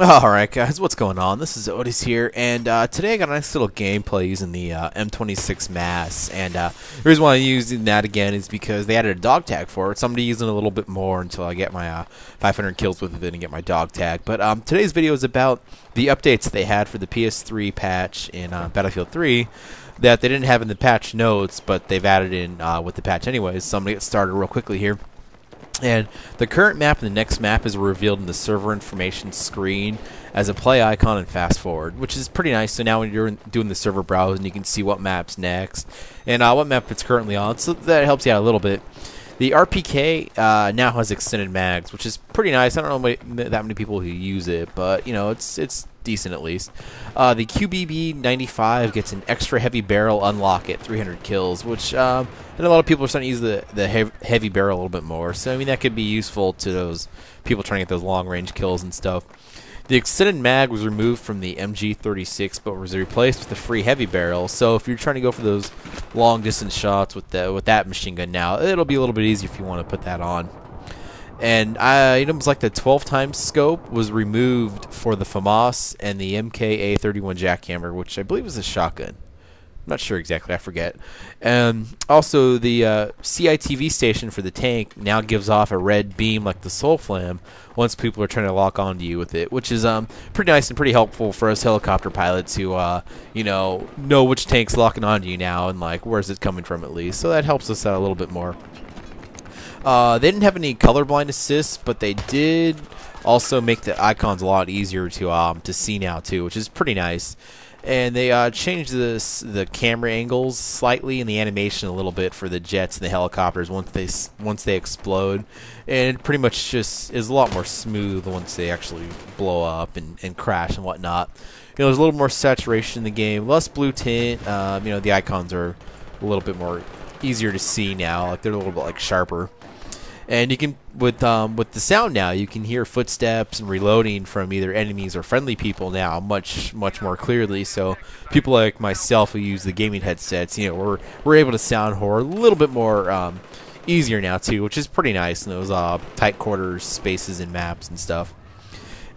Alright guys, what's going on? This is Otis here, and today I got a nice little gameplay using the M26 Mass, and the reason why I'm using that again is because they added a dog tag for it, so I'm going to use it a little bit more until I get my 500 kills with it and get my dog tag. But today's video is about the updates they had for the Ps3 patch in Battlefield 3 that they didn't have in the patch notes, but they've added in with the patch anyways, so I'm going to get started real quickly here. And the current map and the next map is revealed in the server information screen as a play icon and fast forward, which is pretty nice. So now when you're doing the server browsing, you can see what map's next and what map it's currently on. So that helps you out a little bit. The RPK now has extended mags, which is pretty nice. I don't know that many people who use it, but you know it's decent at least. The QBB95 gets an extra heavy barrel unlock at 300 kills, which and a lot of people are starting to use the heavy barrel a little bit more. So I mean that could be useful to those people trying to get those long range kills and stuff. The extended mag was removed from the MG36, but was replaced with the free heavy barrel. So if you're trying to go for those long distance shots with that machine gun now, it'll be a little bit easier if you want to put that on. And items like the 12 times scope was removed for the FAMAS and the MKA-31 jackhammer, which I believe is a shotgun. I'm not sure exactly, I forget. And also the CITV station for the tank now gives off a red beam like the Soul Flam once people are trying to lock onto you with it, which is pretty nice and pretty helpful for us helicopter pilots who you know which tank's locking onto you now and like where's it coming from at least. So that helps us out a little bit more. They didn't have any colorblind assists, but they did also make the icons a lot easier to see now too, which is pretty nice. And they changed the camera angles slightly and the animation a little bit for the jets and the helicopters once they explode, and it pretty much just is a lot more smooth once they actually blow up and crash and whatnot. You know, there's a little more saturation in the game, less blue tint. You know, the icons are a little bit more easier to see now, like they're a little bit like sharper. And you can, with the sound now, you can hear footsteps and reloading from either enemies or friendly people now much more clearly. So people like myself who use the gaming headsets, you know, we're able to sound horror a little bit more easier now too, which is pretty nice in those tight quarters spaces and maps and stuff.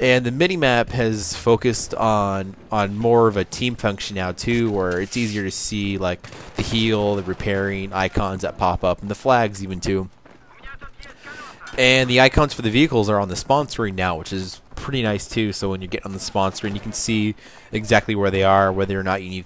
And the mini-map has focused on more of a team function now too, where it's easier to see like the heal, the repairing icons that pop up, and the flags even too. And the icons for the vehicles are on the spawn screen now, which is pretty nice too. So when you get on the spawn screen, you can see exactly where they are, whether or not you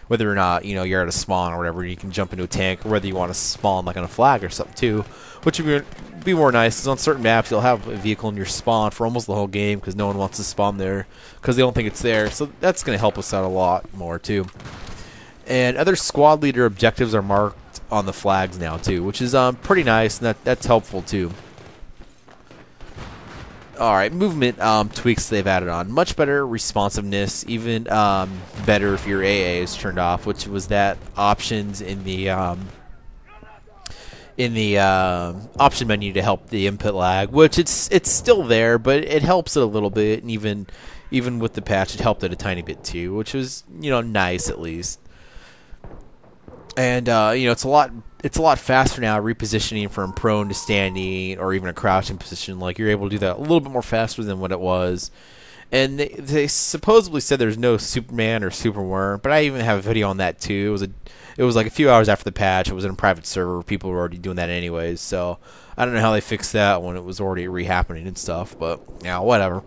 know you're at a spawn or whatever. You can jump into a tank, or whether you want to spawn like on a flag or something too, which would be more nice. Because on certain maps, you'll have a vehicle in your spawn for almost the whole game because no one wants to spawn there because they don't think it's there. So that's going to help us out a lot more too. And other squad leader objectives are marked on the flags now too, which is pretty nice, and that's helpful too. Alright, movement tweaks they've added on. Much better responsiveness, even better if your AA is turned off, which was that options in the option menu to help the input lag, which it's still there, but it helps it a little bit, and even with the patch, it helped it a tiny bit too, which was, you know, nice at least. And you know, it's a lot faster now, repositioning from prone to standing or even a crouching position. Like you're able to do that a little bit more faster than what it was. And they supposedly said there's no Superman or Superworm, but I even have a video on that too. It was like a few hours after the patch. It was in a private server. People were already doing that anyways. So I don't know how they fixed that when it was already re-happening and stuff. But yeah, whatever.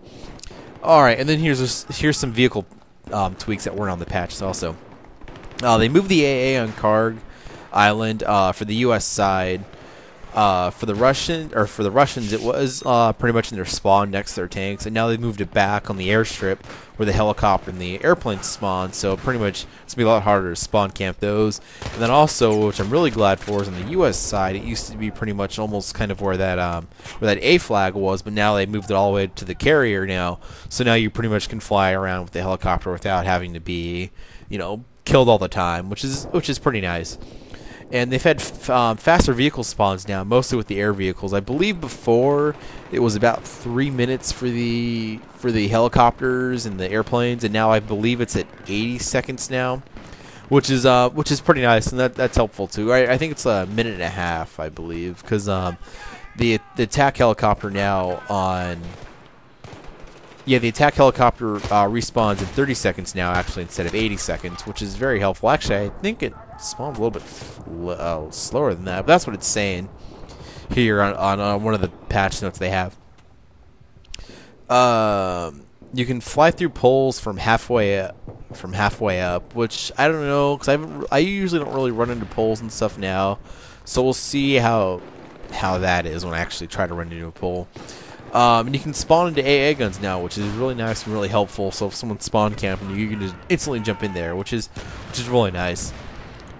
All right, and then here's some vehicle tweaks that weren't on the patch also. They moved the AA on Karg Island for the U.S. side. For the Russians, it was pretty much in their spawn next to their tanks, and now they've moved it back on the airstrip where the helicopter and the airplane spawn. So pretty much it's gonna be a lot harder to spawn camp those. And then also, which I'm really glad for, is on the U.S. side, it used to be pretty much almost kind of where that A flag was, but now they moved it all the way to the carrier now. So now you pretty much can fly around with the helicopter without having to be, you know, killed all the time, which is pretty nice. And they've had faster vehicle spawns now, mostly with the air vehicles. I believe before it was about 3 minutes for the helicopters and the airplanes, and now I believe it's at 80 seconds now, which is pretty nice, and that's helpful too. I think it's a minute and a half, I believe, because the attack helicopter now on yeah, the attack helicopter respawns in 30 seconds now, actually, instead of 80 seconds, which is very helpful. Actually, I think it spawns a little bit slower than that, but that's what it's saying here on one of the patch notes they have. You can fly through poles from halfway up, which I don't know, because I usually don't really run into poles and stuff now, so we'll see how that is when I actually try to run into a pole. And you can spawn into AA guns now, which is really nice and really helpful. So if someone's spawn camping, you can just instantly jump in there, which is really nice.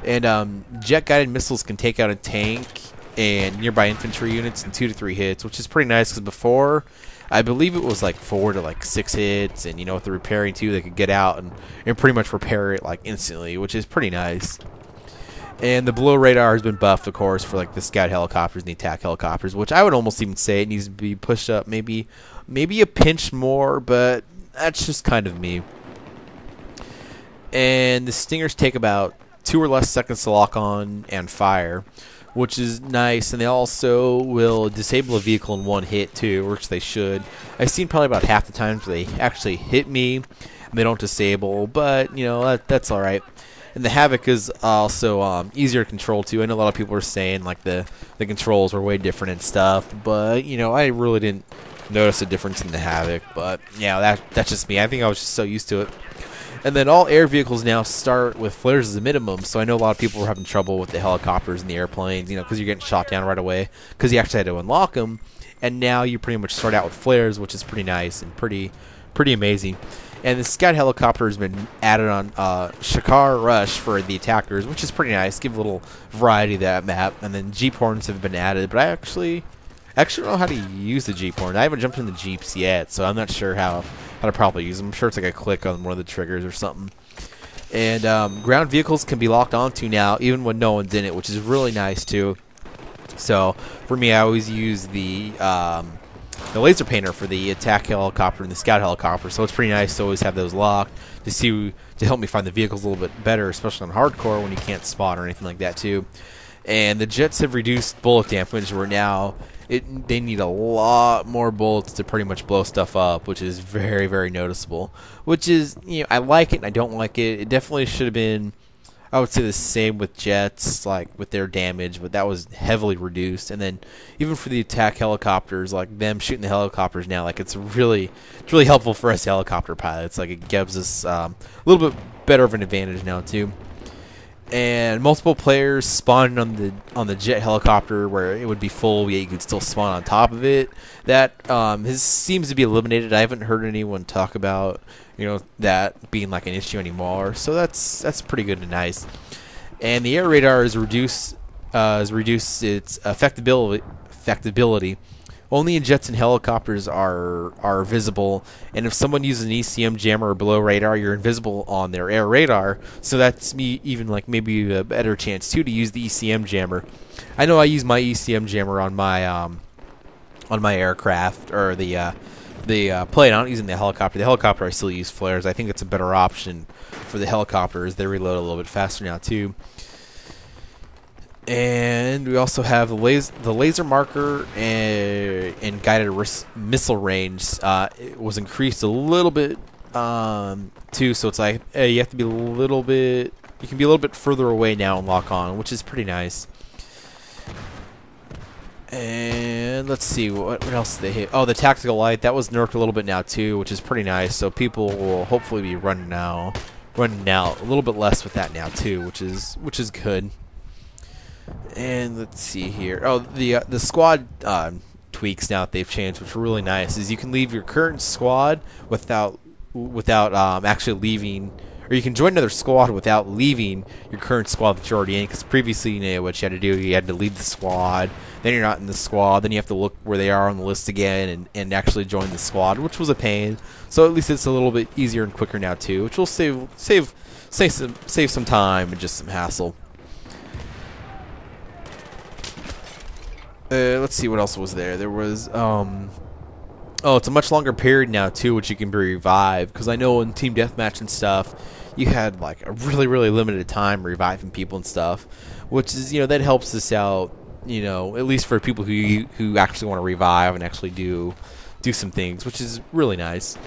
And jet guided missiles can take out a tank and nearby infantry units in 2 to 3 hits, which is pretty nice, because before I believe it was like 4 to 6 hits, and with the repairing too, they could get out and pretty much repair it instantly, which is pretty nice. And the below radar has been buffed, of course, for the scout helicopters and the attack helicopters, which I would almost even say it needs to be pushed up maybe a pinch more, but that's just kind of me. And the Stingers take about 2 or less seconds to lock on and fire, which is nice. And they also will disable a vehicle in 1 hit too, which they should. I've seen probably about half the times they actually hit me and they don't disable, but that's all right. And the Havoc is also easier to control too. I know a lot of people are saying the controls were way different and stuff, but I really didn't notice a difference in the Havoc. But yeah, that's just me. I think I was just so used to it. And then all air vehicles now start with flares as a minimum, so I know a lot of people were having trouble with the helicopters and the airplanes, because you're getting shot down right away because you actually had to unlock them. And now you pretty much start out with flares, which is pretty nice and pretty amazing. And the scout helicopter has been added on Shakar Rush for the attackers, which is pretty nice. Give a little variety to that map. And then Jeep horns have been added, but I actually don't know how to use the Jeep horn. I haven't jumped in the Jeeps yet, so I'm not sure how to properly use them. I'm sure it's a click on one of the triggers or something. And ground vehicles can be locked onto now, even when no one's in it, which is really nice too. So for me, I always use the laser painter for the attack helicopter and the scout helicopter, so it's pretty nice to always have those locked to help me find the vehicles a little bit better, especially on hardcore when you can't spot or anything like that too. And the jets have reduced bullet damage, where now they need a lot more bullets to pretty much blow stuff up, which is very, very noticeable. Which is, I like it and I don't like it. It definitely should have been, I would say, the same with jets, with their damage, but that was heavily reduced. And then even for the attack helicopters, them shooting the helicopters now, it's really helpful for us helicopter pilots. It gives us a little bit better of an advantage now too. And multiple players spawning on the jet helicopter, where it would be full, yet you could still spawn on top of it. That seems to be eliminated. I haven't heard anyone talk about that being an issue anymore. So that's pretty good and nice. And the air radar has reduced its effectability. Only in jets and helicopters are visible, and if someone uses an ECM jammer or below radar, you're invisible on their air radar. So that's even maybe a better chance too to use the ECM jammer. I know I use my ECM jammer on my aircraft or the plane. I don't use it in the helicopter. The helicopter I still use flares. I think it's a better option for the helicopters. They reload a little bit faster now too. And we also have the laser marker and guided missile range it was increased a little bit too. So it's you have to be you can be a little bit further away now and lock on, which is pretty nice. And let's see what else they hit. Oh, the tactical light, that was nerfed a little bit now too, which is pretty nice. So people will hopefully be running out a little bit less with that now too, which is good. And let's see here. Oh, the squad tweaks now that they've changed, which are really nice, is you can leave your current squad without actually leaving, or you can join another squad without leaving your current squad that you're already in. Because previously, what you had to do, you had to leave the squad, then you're not in the squad, then you have to look where they are on the list again and actually join the squad, which was a pain. So at least it's a little bit easier and quicker now too, which will save some time and just some hassle. Let's see what else was there. There was it's a much longer period now too, which you can be revived. Because I know in team deathmatch and stuff, you had a really, really limited time reviving people and stuff, which is that helps us out. At least for people who actually want to revive and actually do do some things, which is really nice.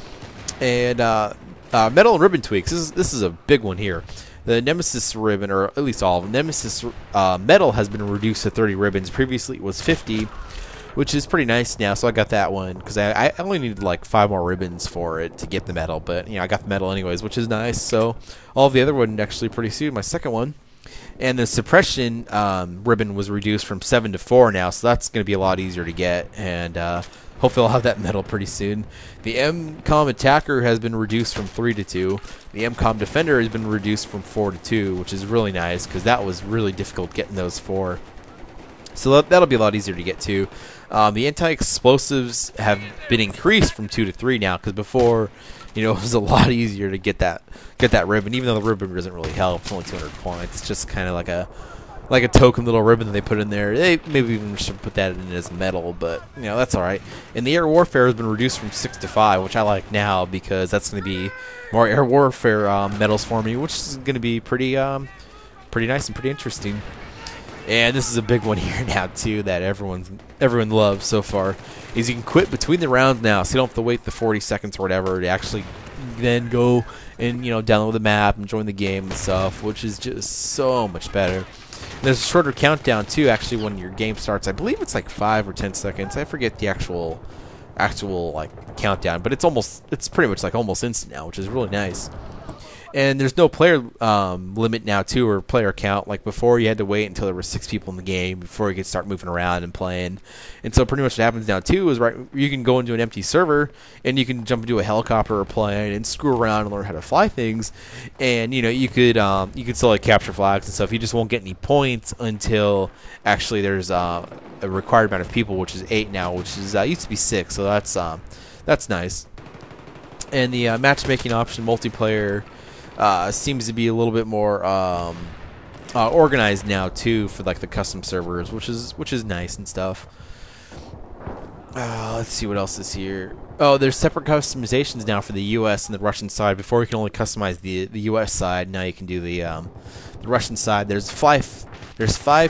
And metal and ribbon tweaks. This is a big one here. The Nemesis ribbon, or at least all of them, Nemesis metal has been reduced to 30 ribbons. Previously it was 50, which is pretty nice now. So I got that one because I only needed like 5 more ribbons for it to get the metal, but I got the metal anyways, which is nice. So all of the other one actually pretty soon. My second one. And the suppression ribbon was reduced from 7 to 4 now, so that's going to be a lot easier to get. And hopefully I'll have that metal pretty soon. The MCOM attacker has been reduced from 3 to 2. The MCOM defender has been reduced from 4 to 2, which is really nice because that was really difficult getting those 4. So that'll be a lot easier to get to. The anti-explosives have been increased from 2 to 3 now because before, it was a lot easier to get that ribbon. Even though the ribbon doesn't really help, it's only 200 points. It's just kind of like a token little ribbon that they put in there. They maybe even should put that in as metal, but that's all right. And the air warfare has been reduced from 6 to 5, which I like now because that's going to be more air warfare medals for me, which is going to be pretty nice and pretty interesting. And this is a big one here now too that everyone loves so far. Is you can quit between the rounds now, so you don't have to wait the 40 seconds or whatever to actually then go and download the map and join the game and stuff, which is just so much better. There's a shorter countdown too, actually, when your game starts. I believe it's like 5 or 10 seconds. I forget the actual like countdown, but it's pretty much like almost instant now, which is really nice. And there's no player limit now too, or player count. Like before, you had to wait until there were 6 people in the game before you could start moving around and playing. And so pretty much what happens now too is you can go into an empty server and you can jump into a helicopter or plane and screw around and learn how to fly things. And you could still like capture flags and stuff. You just won't get any points until actually there's a required amount of people, which is 8 now, which is used to be 6. So that's nice. And the matchmaking option multiplayer seems to be a little bit more organized now too for like the custom servers, which is nice and stuff. Let's see what else is here. Oh, there's separate customizations now for the U.S. and the Russian side. Before you can only customize the U.S. side. Now you can do the Russian side. There's 5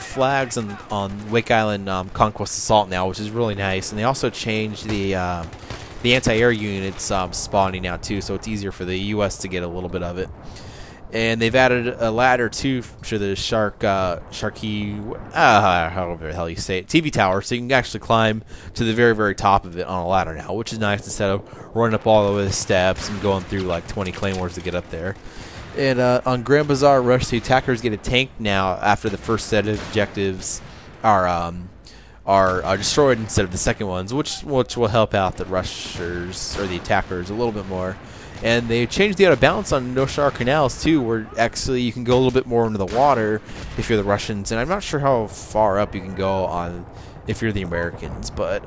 flags on Wake Island Conquest Assault now, which is really nice. And they also changed the anti-air units spawning now too, so it's easier for the U.S. to get a little bit of it. And they've added a ladder too to the however the hell you say it, TV tower, so you can actually climb to the very, very top of it on a ladder now, which is nice instead of running up all the way the steps and going through like 20 claymores to get up there. And on Grand Bazaar Rush, the attackers get a tank now after the first set of objectives are destroyed instead of the second ones, which will help out the rushers or the attackers a little bit more. And they changed the out of balance on No Shower Canals too, where actually you can go a little bit more into the water if you're the Russians, and I'm not sure how far up you can go on if you're the Americans, but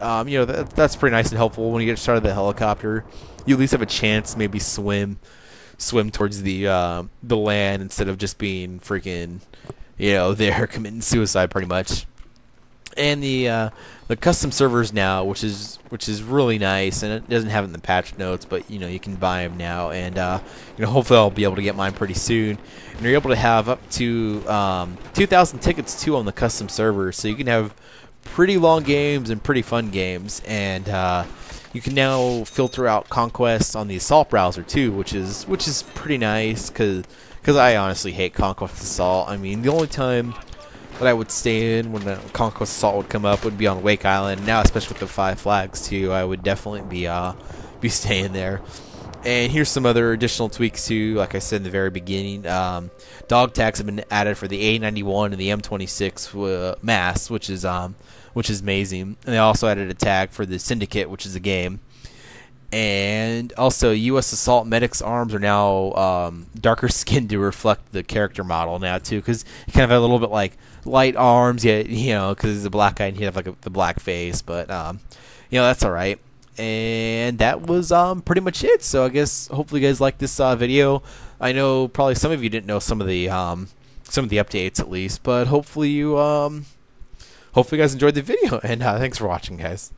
that's pretty nice and helpful. When you get started the helicopter, you at least have a chance to maybe swim towards the land instead of just being freaking there committing suicide pretty much. And the custom servers now, which is really nice, and it doesn't have it in the patch notes, but you can buy them now, and hopefully I'll be able to get mine pretty soon. And you're able to have up to 2,000 tickets too on the custom servers, so you can have pretty long games and pretty fun games. And you can now filter out conquests on the assault browser too, which is pretty nice because I honestly hate Conquest Assault. I mean, the only time that I would stay in when the Conquest Assault would come up would be on Wake Island. Now, especially with the 5 flags too, I would definitely be staying there. And here's some other additional tweaks too. Like I said in the very beginning, dog tags have been added for the A91 and the M26 mass, which is amazing. And they also added a tag for the Syndicate, which is a game. And also, U.S. Assault Medics arms are now darker skinned to reflect the character model now too, because you kind of have a little bit like light arms, yet because he's a black guy and he have like the black face, but that's all right. And that was pretty much it. So I guess hopefully you guys like this video. I know probably some of you didn't know some of the updates at least, but hopefully you guys enjoyed the video, and thanks for watching, guys.